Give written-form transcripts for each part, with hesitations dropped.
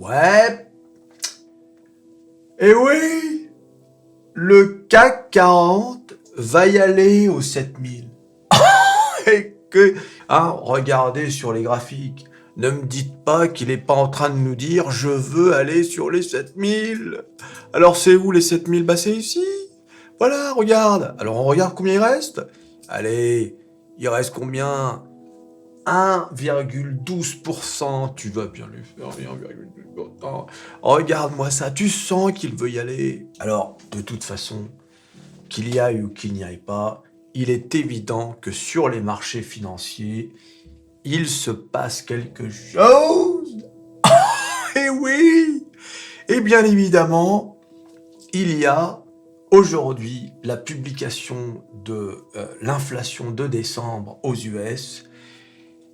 Ouais. Eh oui, le CAC 40 va y aller aux 7000. Et que, regardez sur les graphiques. Ne me dites pas qu'il est pas en train de nous dire je veux aller sur les 7000. Alors c'est où les 7000? Bah c'est ici. Voilà, regarde. Alors on regarde combien il reste. Allez, il reste combien? 1,12%. Tu vas bien lui faire 1,12%. Regarde-moi ça, tu sens qu'il veut y aller. Alors, de toute façon, qu'il y aille ou qu'il n'y aille pas, il est évident que sur les marchés financiers, il se passe quelque chose. Et oui! Et bien évidemment, il y a aujourd'hui la publication de l'inflation de décembre aux US.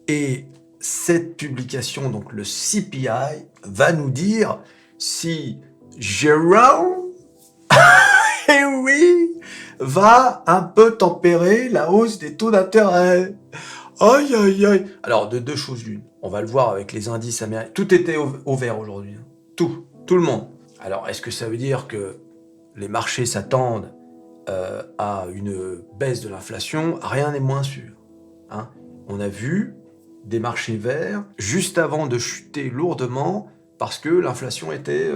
Et cette publication, donc le CPI, va nous dire si Jérôme, eh oui, va un peu tempérer la hausse des taux d'intérêt. Aïe, aïe, aïe. Alors, de deux choses l'une. On va le voir avec les indices américains. Tout était au vert aujourd'hui. Tout le monde. Alors, est-ce que ça veut dire que les marchés s'attendent à une baisse de l'inflation? Rien n'est moins sûr. On a vu des marchés verts juste avant de chuter lourdement parce que l'inflation était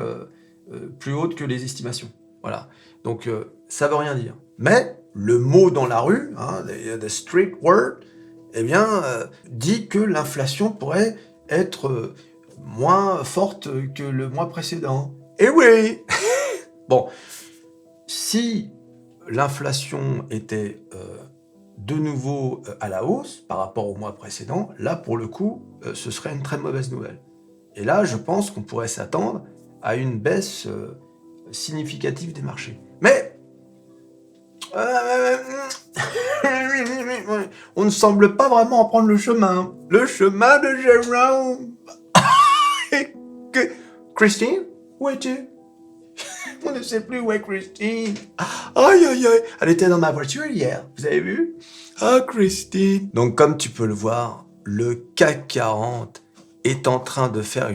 plus haute que les estimations. Voilà. Donc, ça veut rien dire. Mais le mot dans la rue, the street word, dit que l'inflation pourrait être moins forte que le mois précédent. Eh oui. Bon, si l'inflation était de nouveau à la hausse par rapport au mois précédent, là, pour le coup, ce serait une très mauvaise nouvelle. Et là, je pense qu'on pourrait s'attendre à une baisse significative des marchés. Mais on ne semble pas vraiment en prendre le chemin. Le chemin de Jérôme. Christine, où es-tu? On ne sait plus où est Christine. Aïe, aïe, aïe. Elle était dans ma voiture hier, vous avez vu? Ah, Christine. Donc, comme tu peux le voir, le CAC 40 est en train de faire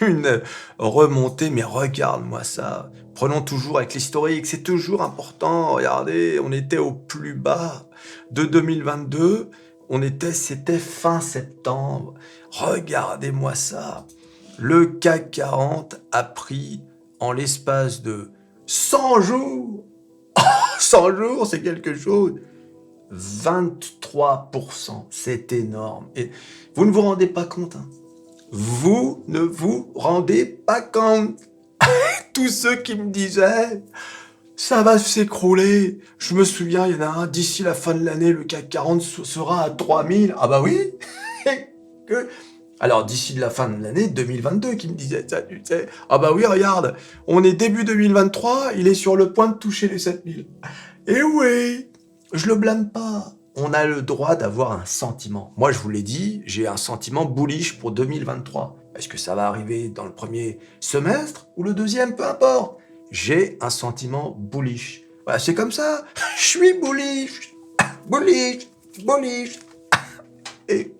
une remontée, mais regarde-moi ça. Prenons toujours avec l'historique, c'est toujours important. Regardez, on était au plus bas de 2022. C'était fin septembre. Regardez-moi ça. Le CAC 40 a pris en l'espace de 100 jours, 100 jours, c'est quelque chose, 23%, c'est énorme. Et vous ne vous rendez pas compte, Vous ne vous rendez pas compte. Tous ceux qui me disaient, ça va s'écrouler. Je me souviens, il y en a un, d'ici la fin de l'année, le CAC 40 sera à 3000. Ah bah oui. Alors, d'ici la fin de l'année 2022, qui me disait ça, tu sais. Ah bah oui, regarde, on est début 2023, il est sur le point de toucher les 7000. Et oui, je le blâme pas. On a le droit d'avoir un sentiment. Moi, je vous l'ai dit, j'ai un sentiment bullish pour 2023. Est-ce que ça va arriver dans le premier semestre ou le deuxième, peu importe. J'ai un sentiment bullish. Voilà, c'est comme ça. Je suis bullish. Bullish. Bullish. Et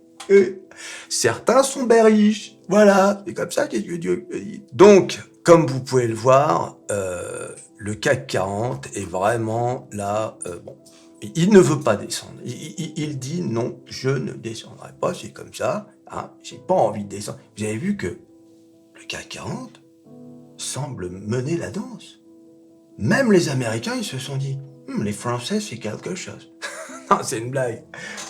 certains sont bearish. Voilà, c'est comme ça que Dieu dit. Donc, comme vous pouvez le voir, le CAC 40 est vraiment là. Il ne veut pas descendre. Il dit non, je ne descendrai pas, c'est comme ça. J'ai pas envie de descendre. Vous avez vu que le CAC 40 semble mener la danse. Même les Américains, ils se sont dit, les Français, c'est quelque chose. Non, c'est une blague.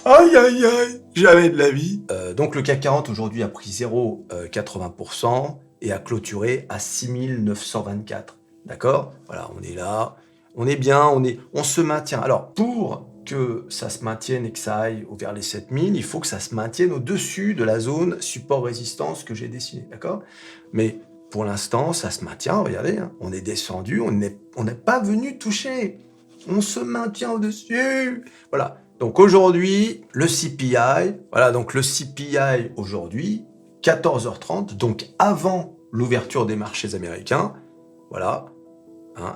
Aïe, aïe, aïe, jamais de la vie. Donc le CAC 40 aujourd'hui a pris 0,80% et a clôturé à 6924. D'accord? Voilà, on est là, on est bien, on se maintient. Alors, pour que ça se maintienne et que ça aille vers les 7000, il faut que ça se maintienne au-dessus de la zone support-résistance que j'ai dessinée, d'accord? Mais pour l'instant, ça se maintient, regardez, on est descendu, on n'est pas venu toucher. On se maintient au-dessus. Voilà. Donc aujourd'hui, le CPI, aujourd'hui, 14h30, donc avant l'ouverture des marchés américains, voilà,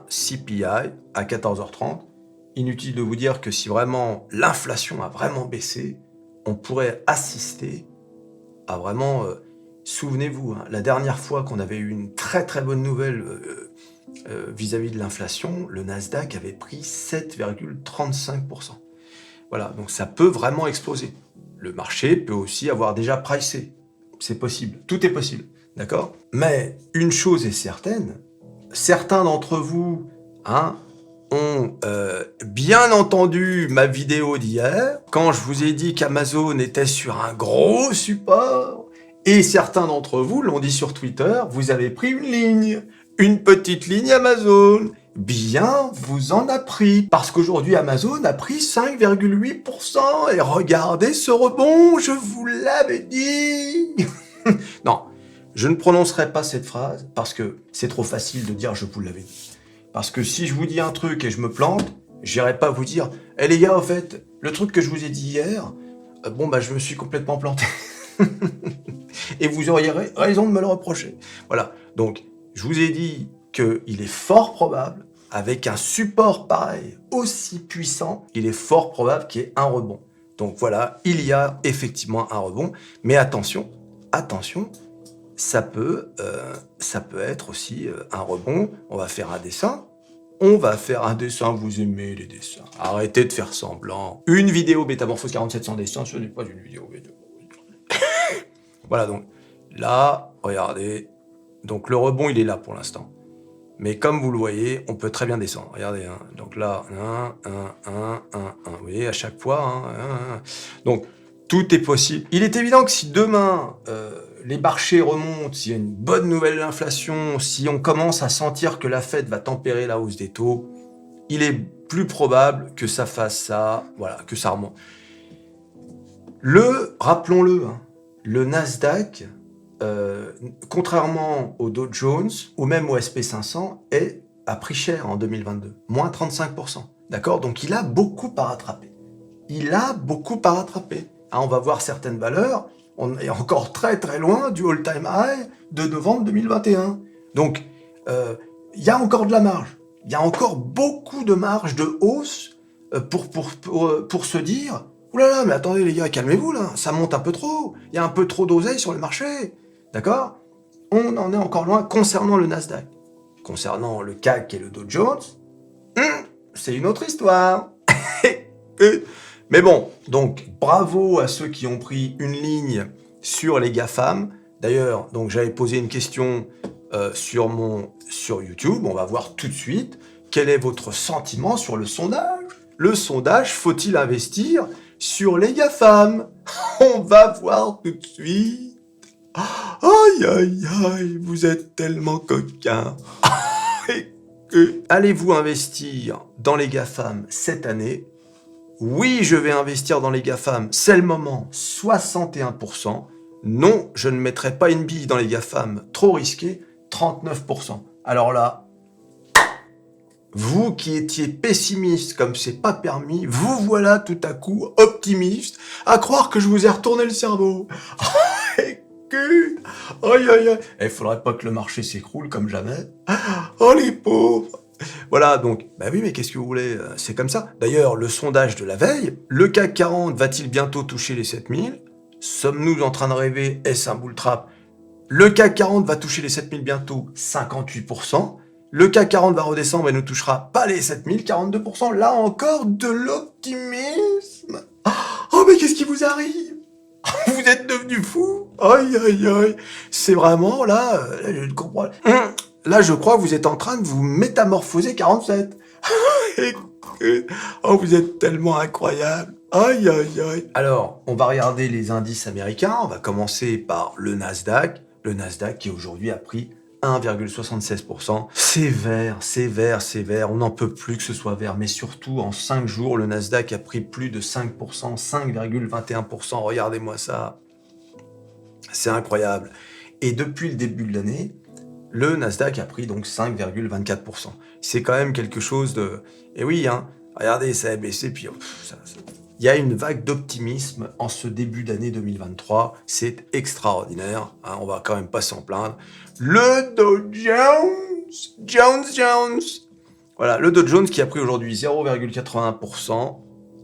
CPI à 14h30. Inutile de vous dire que si vraiment l'inflation a vraiment baissé, on pourrait assister à vraiment Souvenez-vous, hein, la dernière fois qu'on avait eu une très très bonne nouvelle vis-à-vis de l'inflation, le Nasdaq avait pris 7,35%. Voilà, donc ça peut vraiment exploser. Le marché peut aussi avoir déjà pricé. C'est possible, tout est possible, d'accord? Mais une chose est certaine, certains d'entre vous ont bien entendu ma vidéo d'hier, quand je vous ai dit qu'Amazon était sur un gros support, et certains d'entre vous l'ont dit sur Twitter, vous avez pris une petite ligne Amazon. Bien vous en a pris, parce qu'aujourd'hui Amazon a pris 5,8%, et regardez ce rebond, je vous l'avais dit. Non, je ne prononcerai pas cette phrase, parce que c'est trop facile de dire je vous l'avais dit. Parce que si je vous dis un truc et je me plante, j'irai pas vous dire « Eh les gars, en fait, le truc que je vous ai dit hier, je me suis complètement planté. » Et vous auriez raison de me le reprocher. Voilà, donc je vous ai dit qu'il est fort probable, avec un support pareil, aussi puissant, il est fort probable qu'il y ait un rebond. Donc voilà, il y a effectivement un rebond, mais attention, ça peut être aussi un rebond. On va faire un dessin. Vous aimez les dessins. Arrêtez de faire semblant. Une vidéo Métamorphose 47 sans dessin, ce n'est pas une vidéo. Voilà, donc là, regardez. Donc le rebond, il est là pour l'instant. Mais comme vous le voyez, on peut très bien descendre. Regardez, hein. Donc là, 1. Vous voyez, à chaque fois, Donc, tout est possible. Il est évident que si demain, les marchés remontent, s'il y a une bonne nouvelle inflation, si on commence à sentir que la Fed va tempérer la hausse des taux, il est plus probable que ça fasse ça, voilà, que ça remonte. Rappelons-le, hein, le Nasdaq, contrairement au Dow Jones ou même au SP500, a pris cher en 2022, moins 35%. D'accord? Donc il a beaucoup à rattraper. Hein, on va voir certaines valeurs, on est encore très très loin du all-time high de novembre 2021. Donc il y a encore de la marge. Il y a encore beaucoup de marge de hausse pour se dire « Ouh là là, mais attendez les gars, calmez-vous là, ça monte un peu trop, il y a un peu trop d'oseille sur le marché. » D'accord? On en est encore loin concernant le Nasdaq. Concernant le CAC et le Dow Jones, c'est une autre histoire. Mais bon, donc bravo à ceux qui ont pris une ligne sur les GAFAM. D'ailleurs, donc j'avais posé une question sur YouTube. On va voir tout de suite quel est votre sentiment sur le sondage. Le sondage, faut-il investir sur les GAFAM? On va voir tout de suite. Aïe, aïe, aïe, vous êtes tellement coquin. Allez-vous investir dans les GAFAM cette année? Oui, je vais investir dans les GAFAM, c'est le moment, 61%. Non, je ne mettrai pas une bille dans les GAFAM, trop risqué, 39%. Alors là, vous qui étiez pessimiste comme c'est pas permis, vous voilà tout à coup optimiste, à croire que je vous ai retourné le cerveau. Aïe, aïe, aïe. Il faudrait pas que le marché s'écroule comme jamais. Oh, les pauvres. Voilà, donc, bah oui, mais qu'est-ce que vous voulez? C'est comme ça. D'ailleurs, le sondage de la veille, le CAC 40 va-t-il bientôt toucher les 7000? Sommes-nous en train de rêver? Est-ce un bull trap? Le CAC 40 va toucher les 7000 bientôt, 58%. Le CAC 40 va redescendre et ne touchera pas les 7000, 42%. Là encore, de l'optimisme. Oh, mais qu'est-ce qui vous arrive? Vous êtes devenu fou? Aïe, aïe, aïe. C'est vraiment, là, je ne comprends pas. Là, je crois que vous êtes en train de vous métamorphoser 47. Oh, vous êtes tellement incroyable. Aïe, aïe, aïe. Alors, on va regarder les indices américains. On va commencer par le Nasdaq. Le Nasdaq qui aujourd'hui a pris 1,76%. C'est vert. On n'en peut plus que ce soit vert. Mais surtout, en 5 jours, le Nasdaq a pris plus de 5%, 5,21%. Regardez-moi ça. C'est incroyable. Et depuis le début de l'année, le Nasdaq a pris donc 5,24%. C'est quand même quelque chose de... Et oui, hein, regardez, ça a baissé, puis... Il y a une vague d'optimisme en ce début d'année 2023. C'est extraordinaire. Hein, on va quand même pas s'en plaindre. Le Dow Jones. Voilà, le Dow Jones qui a pris aujourd'hui 0,81%.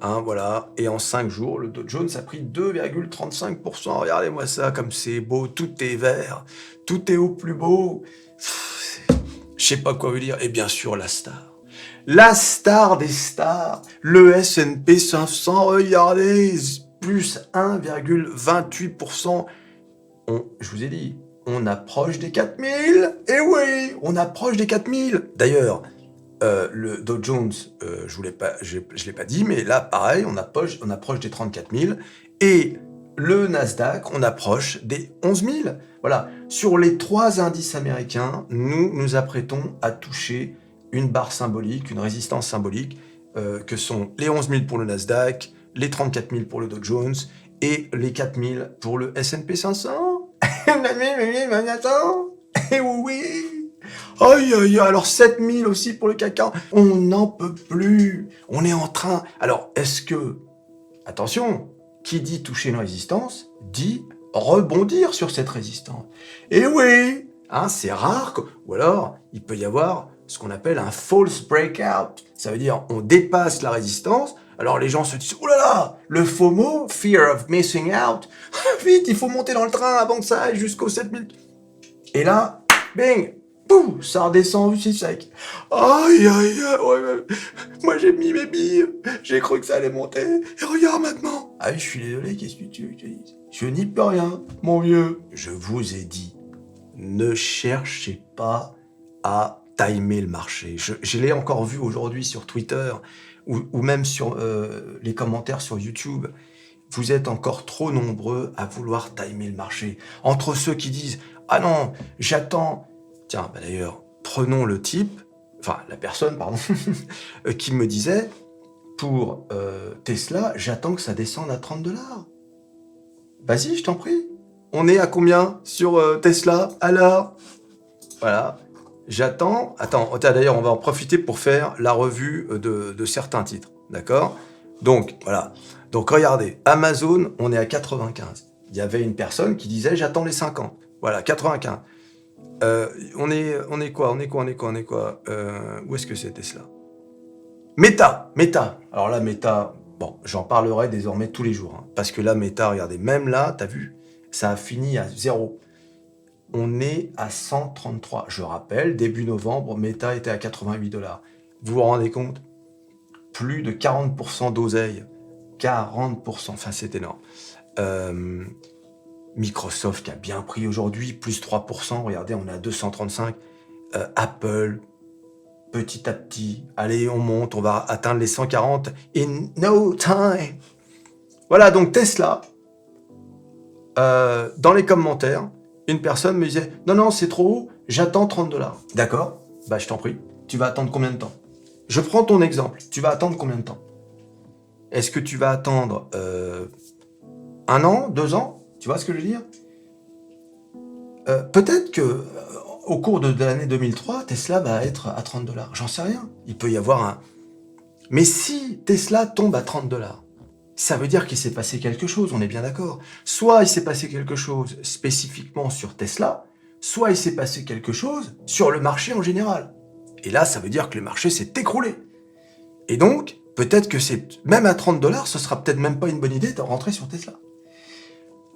hein, voilà. Et en 5 jours, le Dow Jones a pris 2,35%. Regardez-moi ça, comme c'est beau, tout est vert, tout est au plus beau. Je sais pas quoi vous dire. Et bien sûr, la star. La star des stars, le S&P 500, regardez, plus 1,28%. Je vous ai dit, on approche des 4000. Eh oui, on approche des 4000. D'ailleurs, le Dow Jones, je l'ai pas dit, mais là, pareil, on approche des 34 000. Et le Nasdaq, on approche des 11 000. Voilà. Sur les 3 indices américains, nous nous apprêtons à toucher une barre symbolique, une résistance symbolique, que sont les 11 000 pour le Nasdaq, les 34 000 pour le Dow Jones et les 4 000 pour le S&P 500. Et oui. Aïe, aïe, aïe, alors 7000 aussi pour le CAC 40. On n'en peut plus. On est en train... Alors, est-ce que... Attention, qui dit toucher une résistance, dit rebondir sur cette résistance. Et oui, hein, c'est rare. Ou alors, il peut y avoir ce qu'on appelle un false breakout. Ça veut dire, on dépasse la résistance. Alors les gens se disent, oh là là, le FOMO, fear of missing out. Vite, il faut monter dans le train avant que ça aille jusqu'aux 7000. Et là, bing, pouf, ça redescend, c'est sec. Aïe, aïe, aïe, ouais, moi j'ai mis mes billes, j'ai cru que ça allait monter, et regarde maintenant. Ah oui, je suis désolé, qu'est-ce que tu veux que je te dise? Je n'y peux rien, mon vieux. Je vous ai dit, ne cherchez pas à timer le marché. Je l'ai encore vu aujourd'hui sur Twitter, ou même sur les commentaires sur YouTube. Vous êtes encore trop nombreux à vouloir timer le marché. Entre ceux qui disent « Ah non, j'attends... » Tiens, bah d'ailleurs, prenons le type, enfin la personne, pardon, qui me disait « Pour Tesla, j'attends que ça descende à 30 $. » Vas-y, je t'en prie. On est à combien sur Tesla? Alors, voilà. J'attends... Attends, d'ailleurs, on va en profiter pour faire la revue de certains titres. D'accord? Donc, voilà. Donc, regardez, Amazon, on est à 95. Il y avait une personne qui disait, j'attends les 50. Voilà, 95. On est quoi? Où est-ce que c'est Tesla? Meta. Alors là, Meta, bon, j'en parlerai désormais tous les jours. Hein, parce que là, Meta, regardez, même là, t'as vu, ça a fini à 0. On est à 133. Je rappelle, début novembre, Meta était à 88 $. Vous vous rendez compte? Plus de 40% d'oseille. 40%, enfin c'est énorme. Microsoft qui a bien pris aujourd'hui, plus 3%, regardez, on est à 235. Apple, petit à petit, allez, on monte, on va atteindre les 140 in no time. Voilà, donc Tesla, dans les commentaires, une personne me disait, non, c'est trop haut, j'attends 30 $. D'accord, bah je t'en prie, tu vas attendre combien de temps? Je prends ton exemple, tu vas attendre combien de temps? Est-ce que tu vas attendre 1 an, 2 ans? Tu vois ce que je veux dire? Peut-être que au cours de l'année 2003, Tesla va être à 30 $. J'en sais rien. Il peut y avoir un... Mais si Tesla tombe à 30 $, ça veut dire qu'il s'est passé quelque chose, on est bien d'accord. Soit il s'est passé quelque chose spécifiquement sur Tesla, soit il s'est passé quelque chose sur le marché en général. Et là, ça veut dire que le marché s'est écroulé. Et donc, peut-être que c'est même à 30 $, ce sera peut-être même pas une bonne idée de rentrer sur Tesla.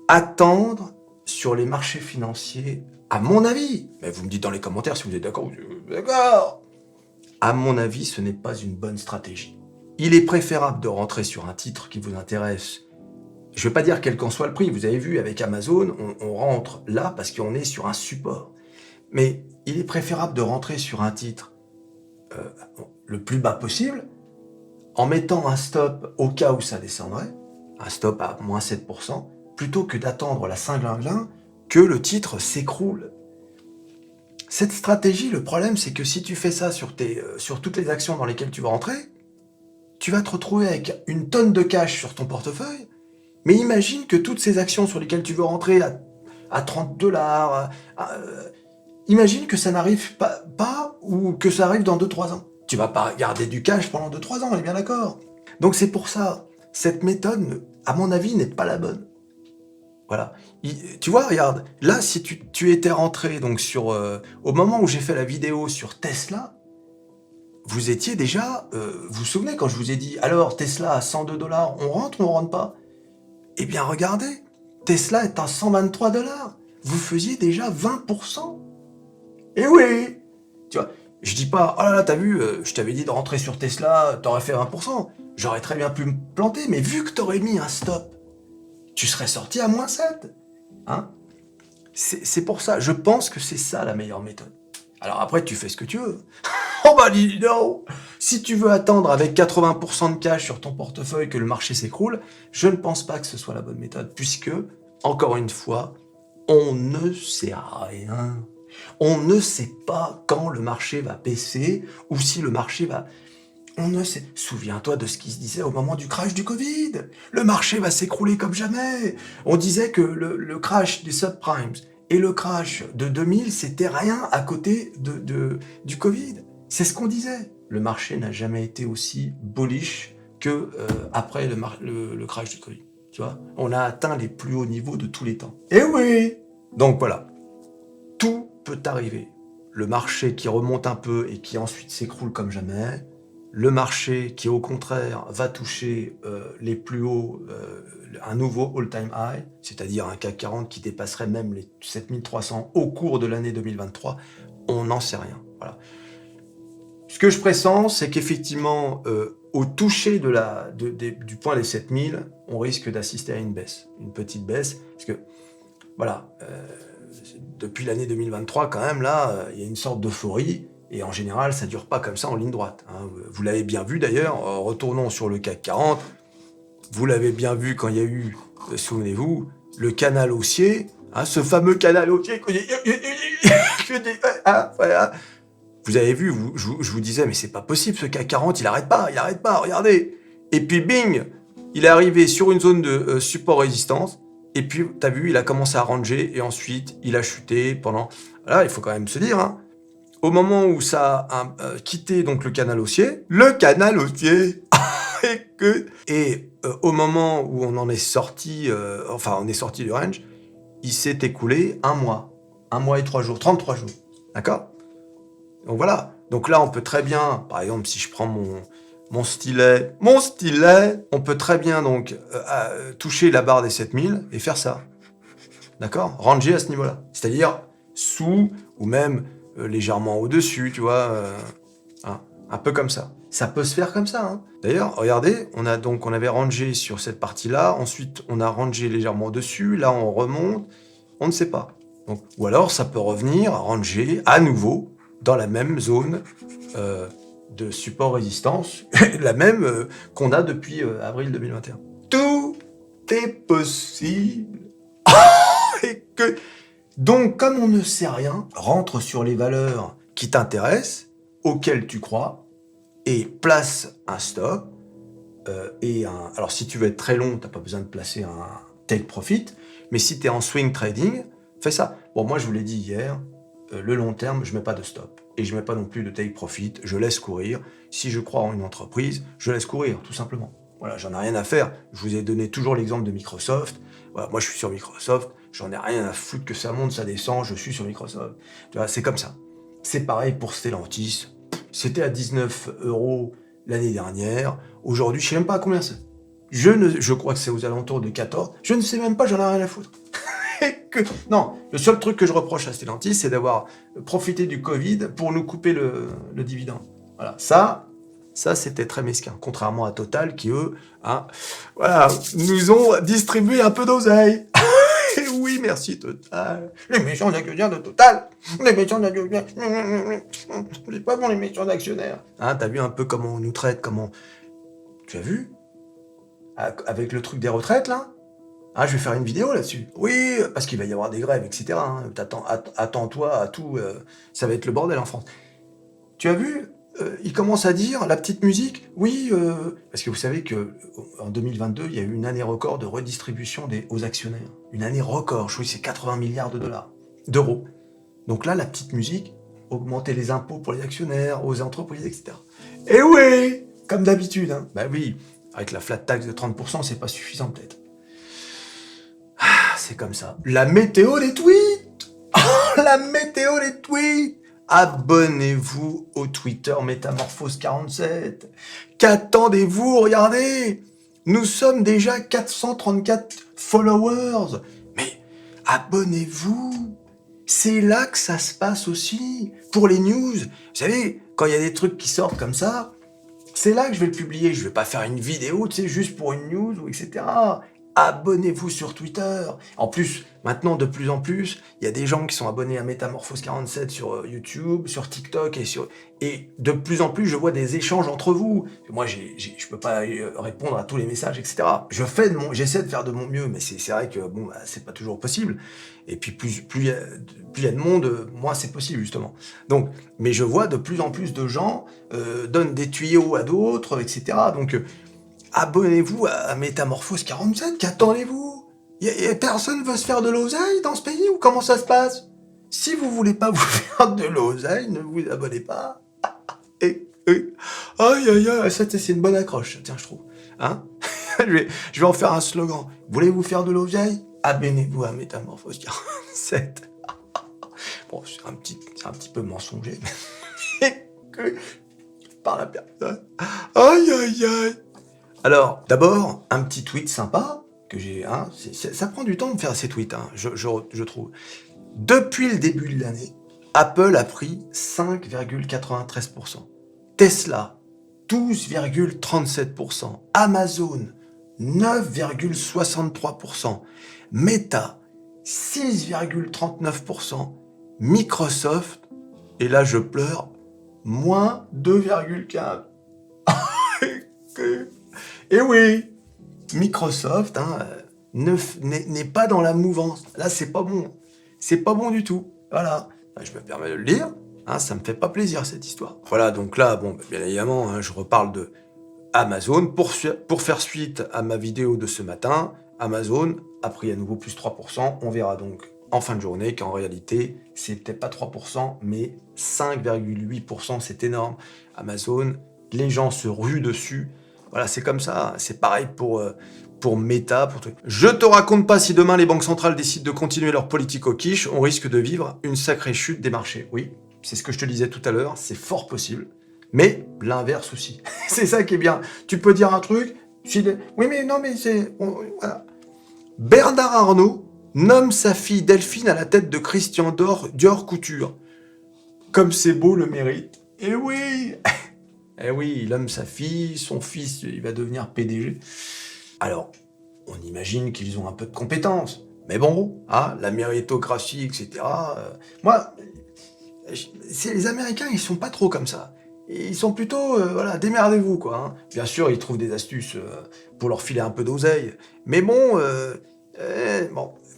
Attendre sur les marchés financiers, à mon avis, mais vous me dites dans les commentaires si vous êtes d'accord, d'accord. À mon avis, ce n'est pas une bonne stratégie. Il est préférable de rentrer sur un titre qui vous intéresse. Je ne veux pas dire quel qu'en soit le prix. Vous avez vu, avec Amazon, on rentre là parce qu'on est sur un support. Mais il est préférable de rentrer sur un titre le plus bas possible, en mettant un stop au cas où ça descendrait, un stop à moins 7%, plutôt que d'attendre la Saint-Glinglin que le titre s'écroule. Cette stratégie, le problème, c'est que si tu fais ça sur toutes les actions dans lesquelles tu vas rentrer, tu vas te retrouver avec une tonne de cash sur ton portefeuille, mais imagine que toutes ces actions sur lesquelles tu veux rentrer à 30 $, imagine que ça n'arrive pas ou que ça arrive dans 2-3 ans. Tu vas pas garder du cash pendant 2-3 ans, on est bien d'accord. Donc c'est pour ça, cette méthode, à mon avis, n'est pas la bonne. Voilà. Tu vois, regarde, là, si tu étais rentré donc sur... au moment où j'ai fait la vidéo sur Tesla, vous étiez déjà... vous vous souvenez quand je vous ai dit, alors Tesla à 102 $, on rentre ou on rentre pas? Eh bien regardez, Tesla est à 123 $. Vous faisiez déjà 20%. Eh oui! Tu vois, je dis pas, oh là là, t'as vu, je t'avais dit de rentrer sur Tesla, t'aurais fait 20%. J'aurais très bien pu me planter, mais vu que t'aurais mis un stop, tu serais sorti à -7. Hein? C'est pour ça, je pense que c'est ça la meilleure méthode. Alors après, tu fais ce que tu veux. Oh bah dis donc! Si tu veux attendre avec 80% de cash sur ton portefeuille que le marché s'écroule, je ne pense pas que ce soit la bonne méthode, puisque, encore une fois, on ne sait rien. On ne sait pas quand le marché va baisser ou si le marché va... On ne sait... Souviens-toi de ce qui se disait au moment du crash du Covid. Le marché va s'écrouler comme jamais. On disait que le crash des subprimes et le crash de 2000, c'était rien à côté du Covid. C'est ce qu'on disait. Le marché n'a jamais été aussi bullish que après le crash du Covid. Tu vois, on a atteint les plus hauts niveaux de tous les temps. Eh oui! Donc voilà. Tout peut arriver. Le marché qui remonte un peu et qui ensuite s'écroule comme jamais. Le marché qui, au contraire, va toucher les plus hauts, un nouveau all-time high, c'est-à-dire un CAC 40 qui dépasserait même les 7300 au cours de l'année 2023. On n'en sait rien. Voilà. Ce que je pressens, c'est qu'effectivement, au toucher du point des 7000, on risque d'assister à une baisse, une petite baisse, parce que, voilà, depuis l'année 2023, quand même, là, il y a une sorte d'euphorie, et en général, ça dure pas comme ça en ligne droite. Hein. Vous l'avez bien vu d'ailleurs, retournons sur le CAC 40, vous l'avez bien vu quand il y a eu, souvenez-vous, le canal haussier, hein, ce fameux canal haussier voilà. Vous avez vu, je vous disais, mais c'est pas possible, ce CAC 40, il arrête pas, regardez. Et puis bing, il est arrivé sur une zone de support-résistance, et puis, t'as vu, il a commencé à ranger, et ensuite, il a chuté pendant... Là, il faut quand même se dire, hein, au moment où ça a quitté donc le canal haussier, et au moment où on en est sorti, on est sorti du range, il s'est écoulé un mois et 3 jours, 33 jours, d'accord? Donc voilà, donc là on peut très bien, par exemple si je prends mon stylet, on peut très bien donc toucher la barre des 7000 et faire ça, d'accord? Ranger à ce niveau-là, c'est-à-dire sous ou même légèrement au-dessus, tu vois, hein, un peu comme ça. Ça peut se faire comme ça. Hein. D'ailleurs, regardez, on avait rangé sur cette partie-là, ensuite on a rangé légèrement au-dessus, là on remonte, on ne sait pas. Donc, ou alors ça peut revenir ranger à nouveau dans la même zone de support-résistance, la même qu'on a depuis avril 2021. Tout est possible. Et que... Donc, comme on ne sait rien, rentre sur les valeurs qui t'intéressent, auxquelles tu crois, et place un stop. Alors, si tu veux être très long, t'as pas besoin de placer un take profit, mais si tu es en swing trading, fais ça. Bon, moi, je vous l'ai dit hier, le long terme, je mets pas de stop. Et je mets pas non plus de take profit, je laisse courir. Si je crois en une entreprise, je laisse courir, tout simplement. Voilà, j'en ai rien à faire. Je vous ai donné toujours l'exemple de Microsoft. Voilà, moi, je suis sur Microsoft. J'en ai rien à foutre que ça monte, ça descend. Je suis sur Microsoft. Tu vois, c'est comme ça. C'est pareil pour Stellantis. C'était à 19 € l'année dernière. Aujourd'hui, je sais même pas à combien c'est. Je crois que c'est aux alentours de 14. Je ne sais même pas, j'en ai rien à foutre. Non, le seul truc que je reproche à Stellantis, c'est d'avoir profité du Covid pour nous couper le dividende. Voilà, ça c'était très mesquin, contrairement à Total qui, eux, hein, voilà, nous ont distribué un peu d'oseille. Et oui, merci Total. Les méchants actionnaires de Total. Les méchants actionnaires. C'est pas bon les méchants actionnaires. Hein, t'as vu un peu comment on nous traite, comment... Tu as vu? Avec le truc des retraites, là? Ah, je vais faire une vidéo là-dessus. Oui, parce qu'il va y avoir des grèves, etc. Hein. Attends-toi à tout. Ça va être le bordel en France. Tu as vu? Il commence à dire, la petite musique, oui, parce que vous savez qu'en 2022, il y a eu une année record de redistribution aux actionnaires. Une année record, je crois que c'est 80 milliards d'euros. Donc là, la petite musique, augmenter les impôts pour les actionnaires, aux entreprises, etc. Et oui, comme d'habitude. Hein. Bah oui, avec la flat tax de 30%, c'est pas suffisant peut-être. C'est comme ça. La météo des tweets. La météo des tweets. abonnez-vous au Twitter Métamorphose47. Qu'attendez-vous? Regardez, nous sommes déjà 434 followers. Mais abonnez-vous. C'est là que ça se passe aussi. Pour les news, vous savez, quand il y a des trucs qui sortent comme ça, c'est là que je vais le publier. Je vais pas faire une vidéo, tu sais, juste pour une news, ou etc. Abonnez-vous sur Twitter. En plus, maintenant, de plus en plus, il y a des gens qui sont abonnés à Métamorphose47 sur YouTube, sur TikTok, et de plus en plus, je vois des échanges entre vous. Moi, je peux pas répondre à tous les messages, etc. J'essaie de faire de mon mieux, mais c'est vrai que bon, bah, c'est pas toujours possible. Et puis, plus il y a de monde, moins c'est possible, justement. Donc, mais je vois de plus en plus de gens donnent des tuyaux à d'autres, etc. Donc, abonnez-vous à Métamorphose 47, qu'attendez-vous? Personne veut se faire de l'oseille dans ce pays, ou comment ça se passe? Si vous voulez pas vous faire de l'oseille, ne vous abonnez pas. Aïe, aïe, aïe, ça c'est une bonne accroche, tiens, je trouve. Hein? je vais en faire un slogan. Voulez-vous faire de l'oseille? Abonnez-vous à Métamorphose 47. Bon, c'est un petit peu mensonger, mais par la personne. Aïe, aïe, aïe. Alors, d'abord, un petit tweet sympa que j'ai. Hein, ça prend du temps de faire ces tweets, hein, je trouve. Depuis le début de l'année, Apple a pris 5,93%. Tesla, 12,37%. Amazon, 9,63%. Meta, 6,39%. Microsoft, et là je pleure, moins 2,15%. Et oui, Microsoft n'est pas dans la mouvance. Là, c'est pas bon. C'est pas bon du tout. Voilà. Je me permets de le dire. Ça me fait pas plaisir, cette histoire. Voilà, donc là, bon, bien évidemment, je reparle de Amazon. Pour faire suite à ma vidéo de ce matin, Amazon a pris à nouveau plus 3%. On verra donc en fin de journée qu'en réalité, c'est peut-être pas 3%, mais 5,8%. C'est énorme. Amazon, les gens se ruent dessus. Voilà, c'est comme ça. C'est pareil pour Meta, pour tout. Je te raconte pas si demain les banques centrales décident de continuer leur politique au quiche, on risque de vivre une sacrée chute des marchés. Oui, c'est ce que je te disais tout à l'heure, c'est fort possible. Mais l'inverse aussi. C'est ça qui est bien. Tu peux dire un truc, oui mais non mais c'est... Voilà. Bernard Arnault nomme sa fille Delphine à la tête de Christian Dior Couture. Comme c'est beau le mérite. Eh oui. Eh oui, il aime sa fille, son fils, il va devenir PDG. Alors, on imagine qu'ils ont un peu de compétences. Mais bon, la méritocratie, etc. Moi, les Américains, ils sont pas trop comme ça. Ils sont plutôt, voilà, démerdez-vous, quoi. Hein. Bien sûr, ils trouvent des astuces pour leur filer un peu d'oseille. Mais bon,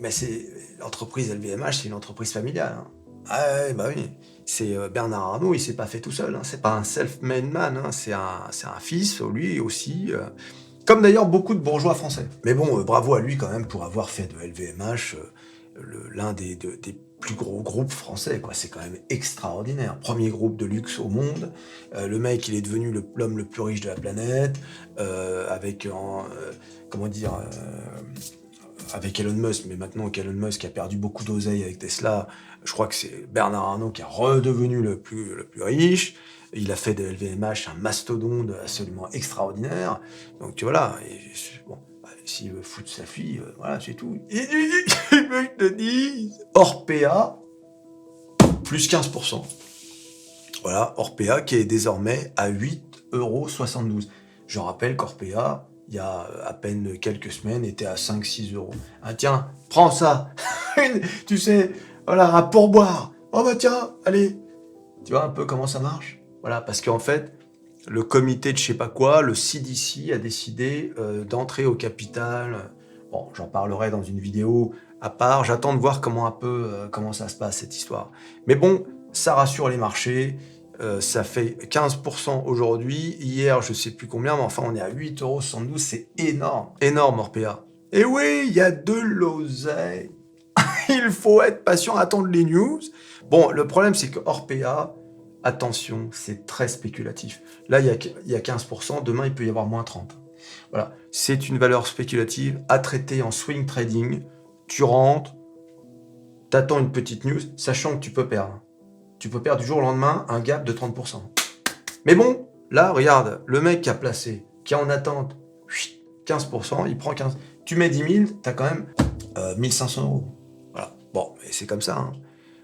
mais l'entreprise LVMH, c'est une entreprise familiale. Hein. Ah ouais, bah oui. C'est Bernard Arnault, il s'est pas fait tout seul. Hein. C'est pas un self-made man. Hein. C'est un fils, lui aussi. Comme d'ailleurs beaucoup de bourgeois français. Mais bon, bravo à lui quand même pour avoir fait de LVMH l'un des plus gros groupes français, quoi. C'est quand même extraordinaire. Premier groupe de luxe au monde. Le mec, il est devenu l'homme le plus riche de la planète, avec avec Elon Musk, mais maintenant qu'Elon Musk a perdu beaucoup d'oseille avec Tesla, je crois que c'est Bernard Arnault qui est redevenu le plus riche. Il a fait de LVMH un mastodonte absolument extraordinaire. Donc tu vois, bon, s'il veut foutre sa fille, voilà, c'est tout. Il veut que je te dise. Orpea, plus 15%. Voilà, Orpea qui est désormais à 8,72 €. Je rappelle qu'Orpea, il y a à peine quelques semaines, était à 5-6 €. Ah tiens, prends ça. Tu sais, voilà, un pourboire. Oh bah tiens, allez. Tu vois un peu comment ça marche? Voilà, parce qu'en fait, le comité de je sais pas quoi, le CDC, a décidé d'entrer au capital. Bon, j'en parlerai dans une vidéo à part. J'attends de voir comment ça se passe, cette histoire. Mais bon, ça rassure les marchés. Ça fait 15% aujourd'hui. Hier, je sais plus combien, mais enfin, on est à 8,72 €. C'est énorme. Énorme, Orpea. Et oui, il y a de l'oseille. Il faut être patient, attendre les news. Bon, le problème, c'est que Orpea, attention, c'est très spéculatif. Là, il y a 15%, demain, il peut y avoir moins 30%. Voilà, c'est une valeur spéculative à traiter en swing trading. Tu rentres, t'attends une petite news, sachant que tu peux perdre. tu peux perdre du jour au lendemain un gap de 30%. Mais bon, là, regarde, le mec qui a placé, qui est en attente, 15%, il prend 15. Tu mets 10 000, t'as quand même 1500 euros. Voilà. Bon, mais c'est comme ça. Hein.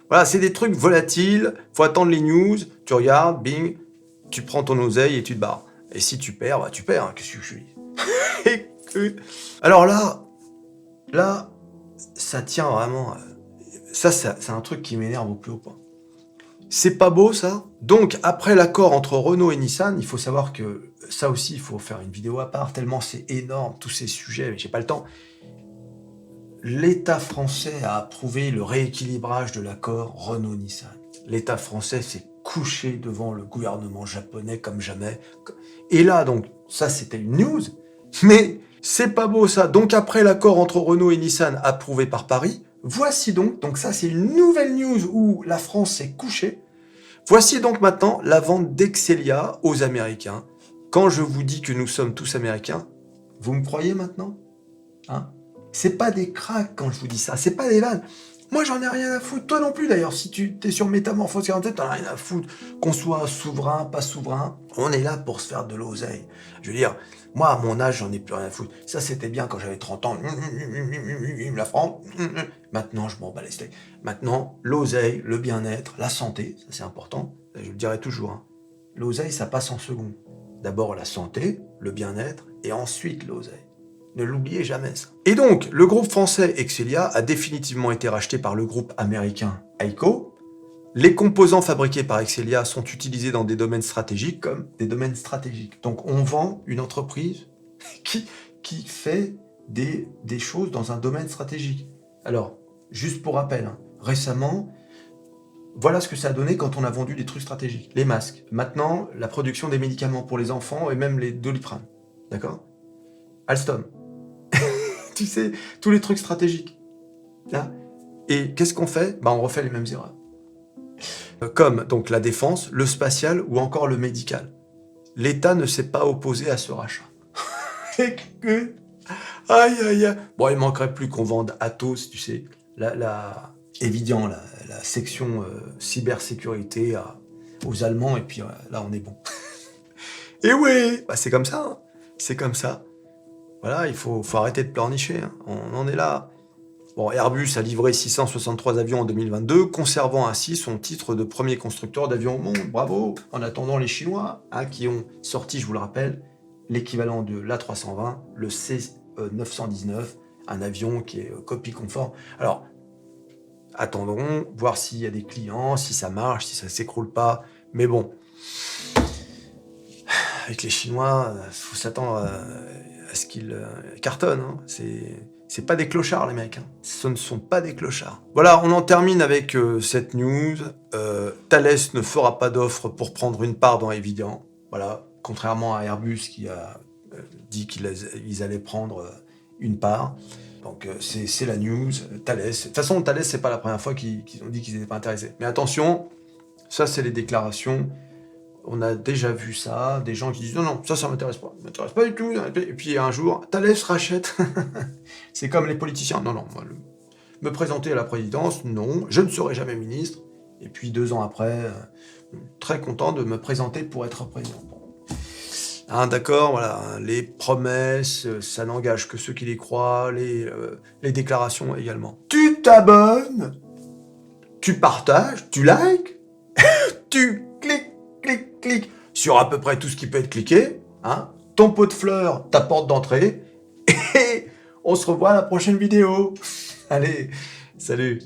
Voilà, c'est des trucs volatiles, faut attendre les news, tu regardes, bing, tu prends ton oseille et tu te barres. Et si tu perds, bah tu perds, hein, qu'est-ce que je dis. Alors là, ça tient vraiment... Ça, c'est un truc qui m'énerve au plus haut point. C'est pas beau, ça? Donc, après l'accord entre Renault et Nissan, il faut savoir que ça aussi, il faut faire une vidéo à part, tellement c'est énorme, tous ces sujets, mais j'ai pas le temps. L'État français a approuvé le rééquilibrage de l'accord Renault-Nissan. L'État français s'est couché devant le gouvernement japonais comme jamais. Et là, donc, ça, c'était une news, mais c'est pas beau, ça. Donc, après l'accord entre Renault et Nissan approuvé par Paris, voici donc ça, c'est une nouvelle news où la France s'est couchée. Voici donc maintenant la vente d'Excelia aux Américains. Quand je vous dis que nous sommes tous Américains, vous me croyez maintenant? Hein? C'est pas des cracks quand je vous dis ça, c'est pas des vannes. Moi, j'en ai rien à foutre. Toi non plus, d'ailleurs. Si tu es sur Métamorphose 47, t'en as rien à foutre. Qu'on soit souverain, pas souverain, on est là pour se faire de l'oseille. Je veux dire, moi, à mon âge, j'en ai plus rien à foutre. Ça, c'était bien quand j'avais 30 ans. La France. Maintenant, je m'en bats les steaks. Maintenant, l'oseille, le bien-être, la santé, ça c'est important. Je le dirai toujours. Hein. L'oseille, ça passe en second. D'abord la santé, le bien-être, et ensuite l'oseille. Ne l'oubliez jamais, ça. Et donc, le groupe français Excelia a définitivement été racheté par le groupe américain Aico. Les composants fabriqués par Excelia sont utilisés dans des domaines stratégiques comme des domaines stratégiques. Donc, on vend une entreprise qui fait des choses dans un domaine stratégique. Alors, juste pour rappel, hein, récemment, voilà ce que ça a donné quand on a vendu des trucs stratégiques. Les masques. Maintenant, la production des médicaments pour les enfants et même les Doliprane. D'accord? Alstom. Tu sais, tous les trucs stratégiques. Là. Et qu'est-ce qu'on fait? On refait les mêmes erreurs. Comme donc la défense, le spatial ou encore le médical. L'État ne s'est pas opposé à ce rachat. Aïe, aïe, aïe. Bon, il manquerait plus qu'on vende Atos, tu sais, évident, la section cybersécurité aux Allemands, et puis là, on est bon. Et oui, c'est comme ça, hein. C'est comme ça. Voilà, il faut arrêter de pleurnicher, hein. On en est là. Bon, Airbus a livré 663 avions en 2022, conservant ainsi son titre de premier constructeur d'avions au monde. Bravo! En attendant les Chinois, hein, qui ont sorti, je vous le rappelle, l'équivalent de l'A320, le C919, un avion qui est copie conforme. Alors, attendons, voir s'il y a des clients, si ça marche, si ça s'écroule pas. Mais bon, avec les Chinois, faut s'attendre à ce qu'ils cartonnent. Hein. C'est pas des clochards, les mecs. Hein. Ce ne sont pas des clochards. Voilà, on en termine avec cette news. Thales ne fera pas d'offre pour prendre une part dans Eviden. Voilà, contrairement à Airbus qui a dit qu'ils allaient prendre une part. Donc c'est la news. Thales. De toute façon, Thales, c'est pas la première fois qu'ils ont dit qu'ils n'étaient pas intéressés. Mais attention, ça c'est les déclarations. On a déjà vu ça, des gens qui disent non, ça m'intéresse pas. Ça m'intéresse pas du tout. Et puis un jour, Thales rachète. C'est comme les politiciens. Non, moi, me présenter à la présidence, non, je ne serai jamais ministre. Et puis 2 ans après, très content de me présenter pour être président. Hein, d'accord, voilà, les promesses, ça n'engage que ceux qui les croient, les déclarations également. Tu t'abonnes, tu partages, tu likes, tu clique sur à peu près tout ce qui peut être cliqué, hein, ton pot de fleurs, ta porte d'entrée, et on se revoit à la prochaine vidéo. Allez, salut.